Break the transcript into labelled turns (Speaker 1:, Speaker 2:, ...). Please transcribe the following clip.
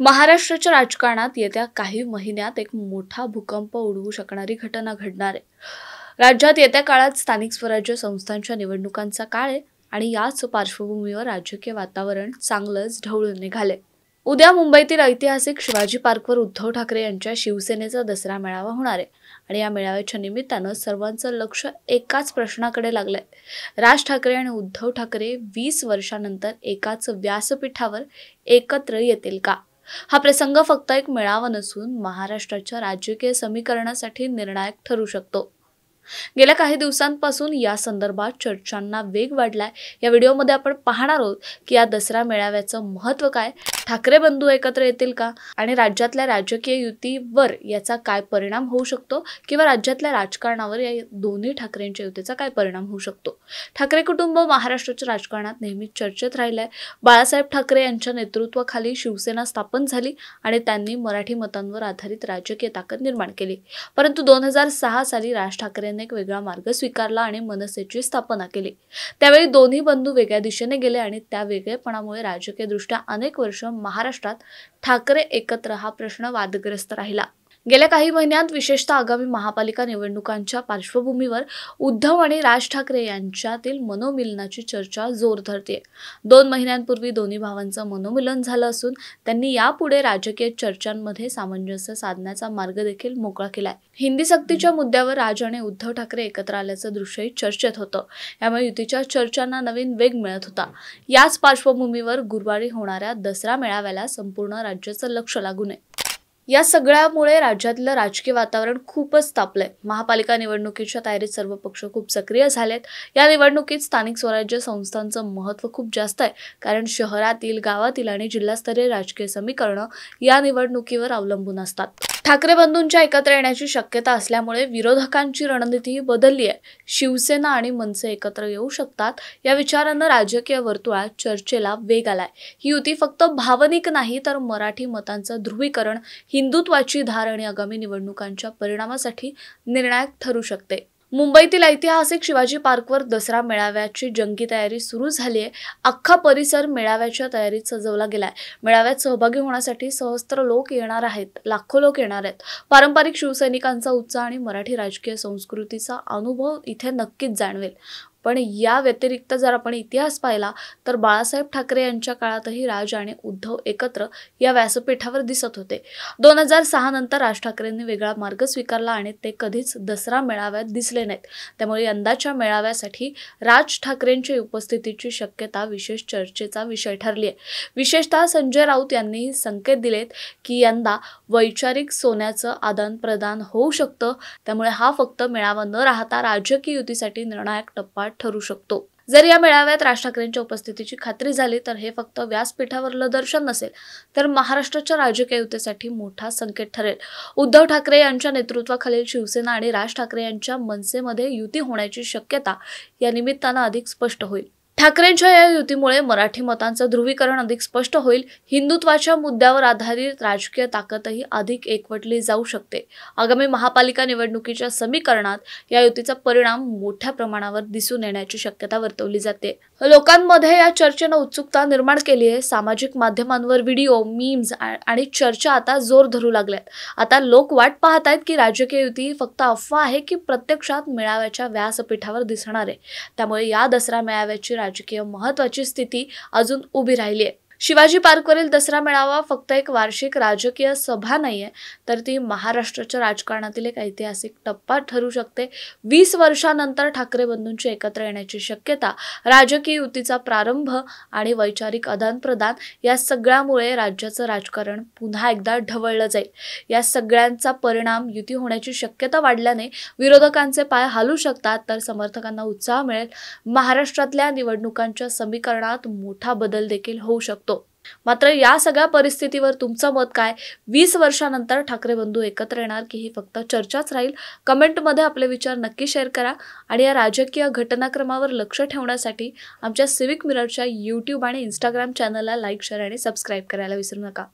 Speaker 1: महाराष्ट्राच्या राजकारणात येत्या काही महिन्यात एक मोठा भूकंप उडवू शकणारी घटना घडणार आहे. राज्यात येत्या काळात स्थानिक स्वराज्य संस्थांच्या निवडणुकांचा काळ आहे आणि याच पार्श्वभूमीवर राजकीय वातावरण चांगलंच ढवळून निघाले. उद्या मुंबईतील ऐतिहासिक शिवाजी पार्कवर उद्धव ठाकरे यांच्या शिवसेनेचा दसरा मेळावा होणार आहे आणि या मेळाव्याच्या निमित्तानं सर्वांचं लक्ष एकाच प्रश्नाकडे लागलंय. राज ठाकरे आणि उद्धव ठाकरे 20 वर्षांनंतर एकाच व्यासपीठावर एकत्र येतील का? हा प्रसंग फक्त एक मेळावा नसून महाराष्ट्राच्या राजकीय समीकरणासाठी निर्णायक ठरू शकतो. गेल्या काही दिवसांपासून या संदर्भात चर्चांना वेग वाढलाय. या व्हिडिओमध्ये आपण पाहणार आहोत की या दसरा मेळाव्याचं महत्त्व काय, ठाकरे बंधू एकत्र येतील का आणि राज्यातल्या राजकीय युतीवर याचा काय परिणाम होऊ शकतो किंवा राज्यातल्या राजकारणावर या दोन्ही ठाकरेंच्या युतीचा काय परिणाम होऊ शकतो. ठाकरे कुटुंब महाराष्ट्राच्या राजकारणात नेहमीच चर्चेत राहिलंय. बाळासाहेब ठाकरे यांच्या नेतृत्वाखाली शिवसेना स्थापन झाली आणि त्यांनी मराठी मतांवर आधारित राजकीय ताकद निर्माण केली. परंतु 2006 साली राज ठाकरे एक वेगळा मार्ग स्वीकारला आणि मनसेची स्थापना केली. त्यावेळी दोन्ही बंधू वेगळ्या दिशेने गेले आणि त्या वेगळेपणामुळे राजकीय दृष्ट्या अनेक वर्ष महाराष्ट्रात ठाकरे एकत्र हा प्रश्न वादग्रस्त राहिला. गेल्या काही महिन्यात विशेषतः आगामी महापालिका निवडणुकांच्या पार्श्वभूमीवर उद्धव आणि राज ठाकरे यांच्यातील मनोमिलनाची चर्चा जोर धरते. 2 महिन्यांपूर्वी दोन्ही भावांचं मनोमिलन झालं असून त्यांनी यापुढे राजकीय चर्चांमध्ये सामंजस्य साधण्याचा मार्ग देखील मोकळा केलाय. हिंदी सक्तीच्या मुद्द्यावर राज आणि उद्धव ठाकरे एकत्र आल्याचं दृश्यही चर्चेत होतं. यामुळे युतीच्या चर्चांना नवीन वेग मिळत होता. याच पार्श्वभूमीवर गुरुवारी होणाऱ्या दसरा मेळाव्याला संपूर्ण राज्याचं लक्ष लागून आहे. या सगळ्यामुळे राज्यातलं राजकीय वातावरण खूपच तापलंय. महापालिका निवडणुकीच्या तयारीत सर्व पक्ष खूप सक्रिय झालेत. या निवडणुकीत स्थानिक स्वराज्य संस्थांचं महत्त्व खूप जास्त आहे, कारण शहरातील, गावातील आणि जिल्हास्तरीय राजकीय समीकरणं या निवडणुकीवर अवलंबून असतात. ठाकरे बंधूंच्या एकत्र येण्याची शक्यता असल्यामुळे विरोधकांची रणनीती बदलली आहे. शिवसेना आणि मनसे एकत्र येऊ शकतात या विचारानं राजकीय वर्तुळात चर्चेला वेग आलाय. ही युती फक्त भावनिक नाही तर मराठी मतांचं ध्रुवीकरण, हिंदुत्वाची धार आणि आगामी निवडणुकांच्या परिणामासाठी निर्णायक ठरू शकते. मुंबईतील ऐतिहासिक शिवाजी पार्कवर दसरा मेळाव्याची जंगी तयारी सुरू झाली आहे. अख्खा परिसर मेळाव्याच्या तयारीत सजवला गेलाय. मेळाव्यात सहभागी होण्यासाठी सहस्त्र लोक येणार आहेत, लाखो लोक येणार आहेत. पारंपरिक शिवसैनिकांचा उत्साह आणि मराठी राजकीय संस्कृतीचा अनुभव इथे नक्कीच जाणवेल. पण या व्यतिरिक्त जर आपण इतिहास पाहिला तर बाळासाहेब ठाकरे यांच्या काळातही राज आणि उद्धव एकत्र या व्यासपीठावर दिसत होते. 2006 नंतर राज ठाकरेंनी वेगळा मार्ग स्वीकारला आणि ते कधीच दसरा मेळाव्यात दिसले नाहीत. त्यामुळे यंदाच्या मेळाव्यासाठी राज ठाकरेंच्या उपस्थितीची शक्यता विशेष चर्चेचा विषय ठरली आहे. विशेषतः संजय राऊत यांनी संकेत दिलेत की यंदा वैचारिक सोन्याचं आदानप्रदान होऊ शकतं. त्यामुळे हा फक्त मेळावा न राहता राजकीय युतीसाठी निर्णायक टप्पा ठरू शकतो. जर या मेळाव्यात राज ठाकरेंच्या उपस्थितीची खात्री झाली तर हे फक्त व्यासपीठावरलं दर्शन नसेल तर महाराष्ट्राच्या राजकीय युतीसाठी मोठा संकेत ठरेल. उद्धव ठाकरे यांच्या नेतृत्वाखालील शिवसेना आणि राज ठाकरे यांच्या मनसेमध्ये युती होण्याची शक्यता या निमित्तानं अधिक स्पष्ट होईल. ठाकरेंच्या या युतीमुळे मराठी मतांचं ध्रुवीकरण अधिक स्पष्ट होईल. हिंदुत्वाच्या मुद्द्यावर आधारित राजकीय ताकदही अधिक एकवटली जाऊ शकते. आगामी महापालिका निवडणुकीच्या समीकरणात या युतीचा परिणाम मोठ्या प्रमाणावर दिसून येण्याची शक्यता वर्तवली जाते. लोकांमध्ये या चर्चेनं उत्सुकता निर्माण केली आहे. सामाजिक माध्यमांवर व्हिडिओ, मीम्स आणि चर्चा आता जोर धरू लागल्यात. आता लोक वाट पाहत आहेत की राजकीय युती फक्त अफवा आहे की प्रत्यक्षात मेळाव्याच्या व्यासपीठावर दिसणार आहे. त्यामुळे या दसरा मेळाव्याची राजकीय महत्त्वाची स्थिती अजून उभी राहिली आहे. शिवाजी पार्कवरील दसरा मेळावा फक्त एक वार्षिक राजकीय सभा नाहीये, तर ती महाराष्ट्राच्या राजकारणातील एक ऐतिहासिक टप्पा ठरू शकते. 20 वर्षांनंतर ठाकरे बंधूंची एकत्र येण्याची शक्यता, राजकीय युतीचा प्रारंभ आणि वैचारिक आदानप्रदान या सगळ्यामुळे राज्याचं राजकारण पुन्हा एकदा ढवळलं जाईल. या सगळ्यांचा परिणाम युती होण्याची शक्यता वाढल्याने विरोधकांचे पाय हालू शकतात तर समर्थकांना उत्साह मिळेल. महाराष्ट्रातल्या निवडणुकांच्या समीकरणात मोठा बदल देखील होऊ शकतो. मात्र या सगळ्या परिस्थितीवर तुमचं मत काय? 20 वर्षांनंतर ठाकरे बंधू एकत्र येणार की ही फक्त चर्चाच राहील? कमेंटमध्ये आपले विचार नक्की शेअर करा आणि या राजकीय घटनाक्रमावर लक्ष ठेवण्यासाठी आमच्या सिविक मिररच्या YouTube आणि Instagram चॅनलला लाईक, शेअर आणि सबस्क्राईब करायला विसरू नका.